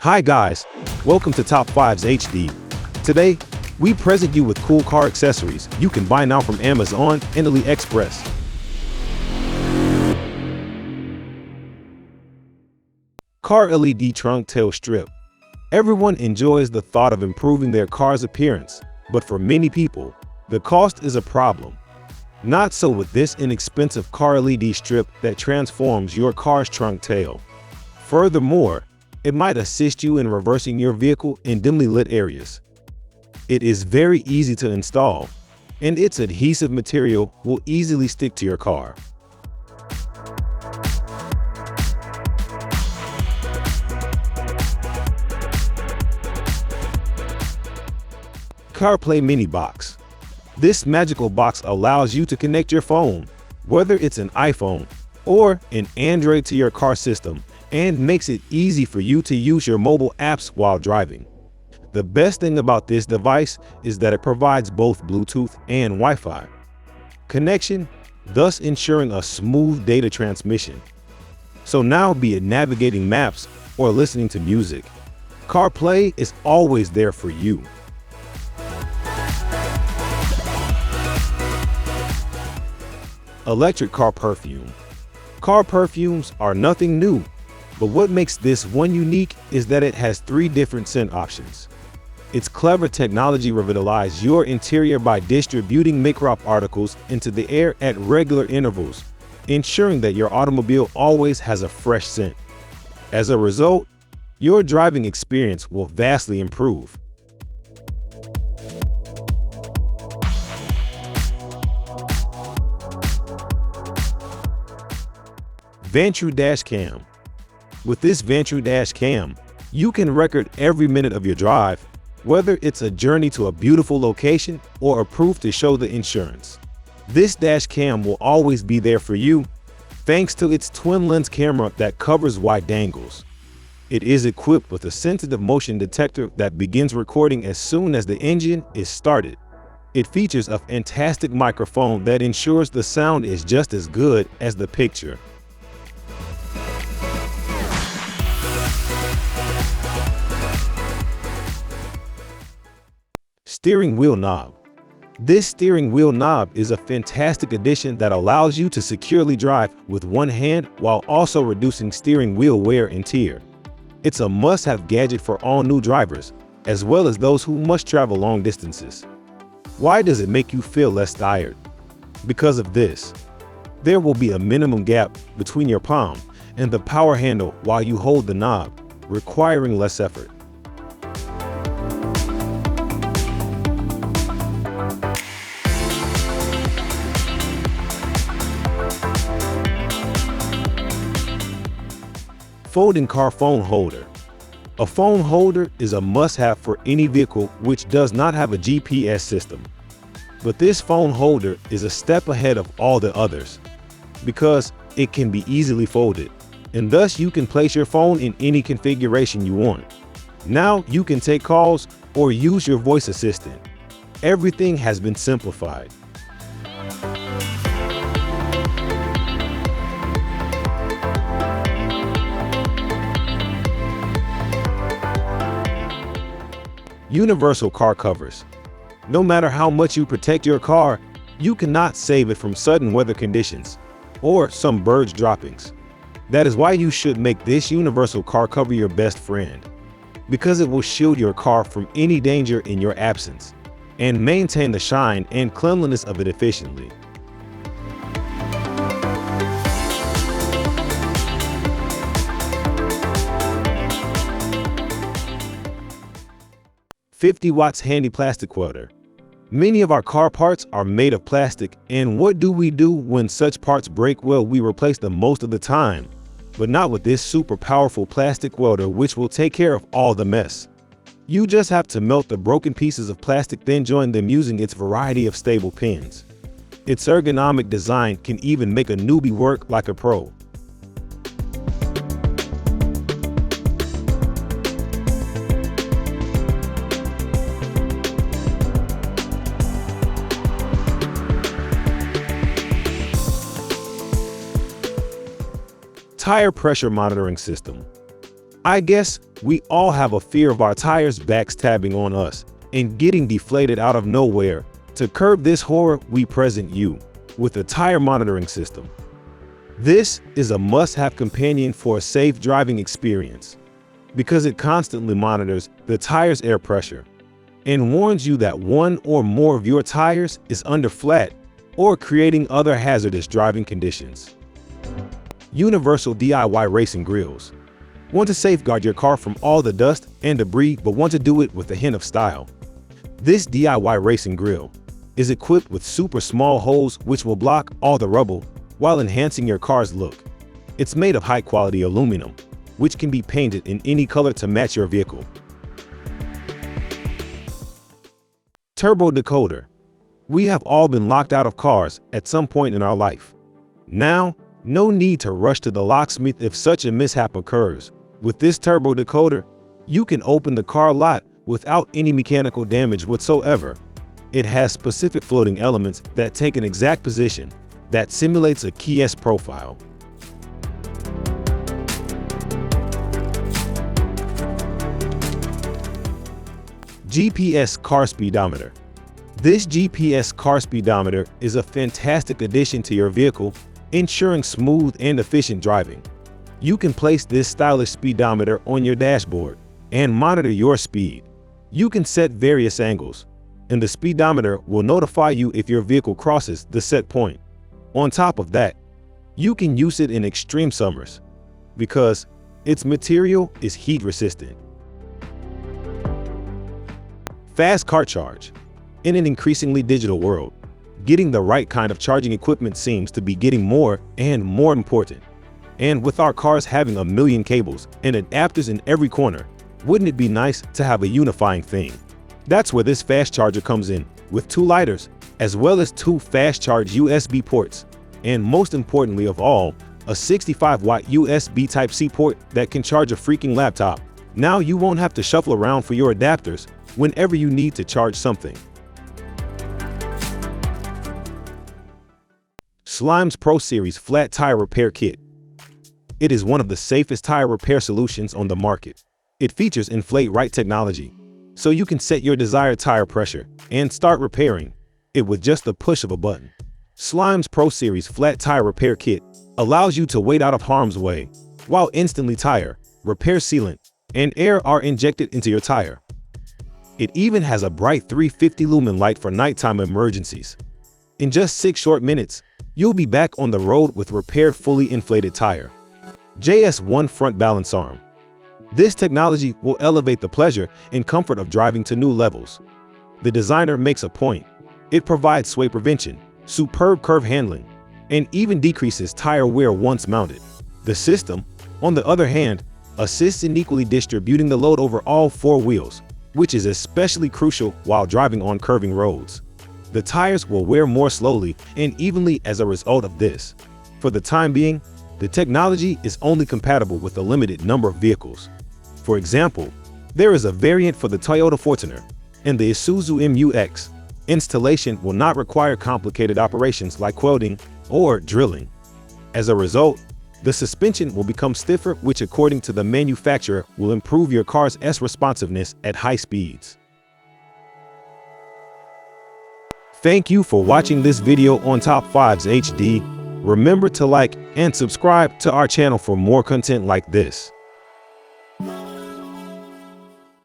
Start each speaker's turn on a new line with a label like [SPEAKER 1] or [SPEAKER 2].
[SPEAKER 1] Hi guys, welcome to Top 5's HD. Today, we present you with cool car accessories you can buy now from Amazon and AliExpress. Car LED Trunk Tail Strip. Everyone enjoys the thought of improving their car's appearance, but for many people, the cost is a problem. Not so with this inexpensive car LED strip that transforms your car's trunk tail. Furthermore, it might assist you in reversing your vehicle in dimly lit areas. It is very easy to install, and its adhesive material will easily stick to your car. Carplay Mini Box. This magical box allows you to connect your phone, whether it's an iPhone or an Android, to your car system, and makes it easy for you to use your mobile apps while driving. The best thing about this device is that it provides both Bluetooth and Wi-Fi connection, thus ensuring a smooth data transmission. So now, be it navigating maps or listening to music, CarPlay is always there for you. Electric car perfume. Car perfumes are nothing new, but what makes this one unique is that it has 3 different scent options. Its clever technology revitalizes your interior by distributing microparticles into the air at regular intervals, ensuring that your automobile always has a fresh scent. As a result, your driving experience will vastly improve. Vantrue Dashcam. With this Vantrue Dashcam, you can record every minute of your drive, whether it's a journey to a beautiful location or a proof to show the insurance. This Dashcam will always be there for you, thanks to its twin lens camera that covers wide angles. It is equipped with a sensitive motion detector that begins recording as soon as the engine is started. It features a fantastic microphone that ensures the sound is just as good as the picture. Steering wheel knob. This steering wheel knob is a fantastic addition that allows you to securely drive with one hand while also reducing steering wheel wear and tear. It's a must-have gadget for all new drivers, as well as those who must travel long distances. Why does it make you feel less tired? Because of this. There will be a minimum gap between your palm and the power handle while you hold the knob, requiring less effort. Folding car phone holder. A phone holder is a must-have for any vehicle which does not have a GPS system. But this phone holder is a step ahead of all the others because it can be easily folded, and thus you can place your phone in any configuration you want. Now you can take calls or use your voice assistant. Everything has been simplified. Universal car covers. No matter how much you protect your car, you cannot save it from sudden weather conditions or some birds droppings. That is why you should make this universal car cover your best friend, because it will shield your car from any danger in your absence and maintain the shine and cleanliness of it efficiently. $50 watts handy plastic welder. Many of our car parts are made of plastic, and what do we do when such parts break? Well, we replace them most of the time, but not with this super powerful plastic welder, which will take care of all the mess. You just have to melt the broken pieces of plastic, then join them using its variety of stable pins. Its ergonomic design can even make a newbie work like a pro. Tire pressure monitoring system. I guess we all have a fear of our tires backstabbing on us and getting deflated out of nowhere. To curb this horror, we present you with a tire monitoring system. This is a must-have companion for a safe driving experience because it constantly monitors the tire's air pressure and warns you that one or more of your tires is under flat or creating other hazardous driving conditions. Universal D.I.Y. racing grilles. Want to safeguard your car from all the dust and debris, but want to do it with a hint of style? This D.I.Y. racing grill is equipped with super small holes which will block all the rubble while enhancing your car's look. It's made of high-quality aluminum, which can be painted in any color to match your vehicle. Turbo Decoder. We have all been locked out of cars at some point in our life. Now, no need to rush to the locksmith if such a mishap occurs. With this turbo decoder, you can open the car lot without any mechanical damage whatsoever. It has specific floating elements that take an exact position that simulates a key's profile. GPS Car Speedometer. This GPS car speedometer is a fantastic addition to your vehicle, ensuring smooth and efficient driving. You can place this stylish speedometer on your dashboard and monitor your speed. You can set various angles, and the speedometer will notify you if your vehicle crosses the set point. On top of that, you can use it in extreme summers because its material is heat resistant. Fast car charge. In an increasingly digital world, getting the right kind of charging equipment seems to be getting more and more important. And with our cars having a million cables and adapters in every corner, wouldn't it be nice to have a unifying thing? That's where this fast charger comes in, with 2 lighters, as well as 2 fast charge USB ports, and most importantly of all, a 65-watt USB Type-C port that can charge a freaking laptop. Now you won't have to shuffle around for your adapters whenever you need to charge something. Slime's Pro Series Flat Tire Repair Kit. It is one of the safest tire repair solutions on the market. It features Inflate Right technology, so you can set your desired tire pressure and start repairing it with just the push of a button. Slime's Pro Series Flat Tire Repair Kit allows you to wait out of harm's way while instantly tire, repair sealant, and air are injected into your tire. It even has a bright 350 lumen light for nighttime emergencies. In just 6 short minutes, you'll be back on the road with repaired fully inflated tire. JS1 Front Balance Arm. This technology will elevate the pleasure and comfort of driving to new levels. The designer makes a point. It provides sway prevention, superb curve handling, and even decreases tire wear once mounted. The system, on the other hand, assists in equally distributing the load over all 4 wheels, which is especially crucial while driving on curving roads. The tires will wear more slowly and evenly as a result of this. For the time being, the technology is only compatible with a limited number of vehicles. For example, there is a variant for the Toyota Fortuner and the Isuzu MU-X. Installation will not require complicated operations like welding or drilling. As a result, the suspension will become stiffer, which according to the manufacturer will improve your car's responsiveness at high speeds. Thank you for watching this video on Top 5s HD. Remember to like and subscribe to our channel for more content like this.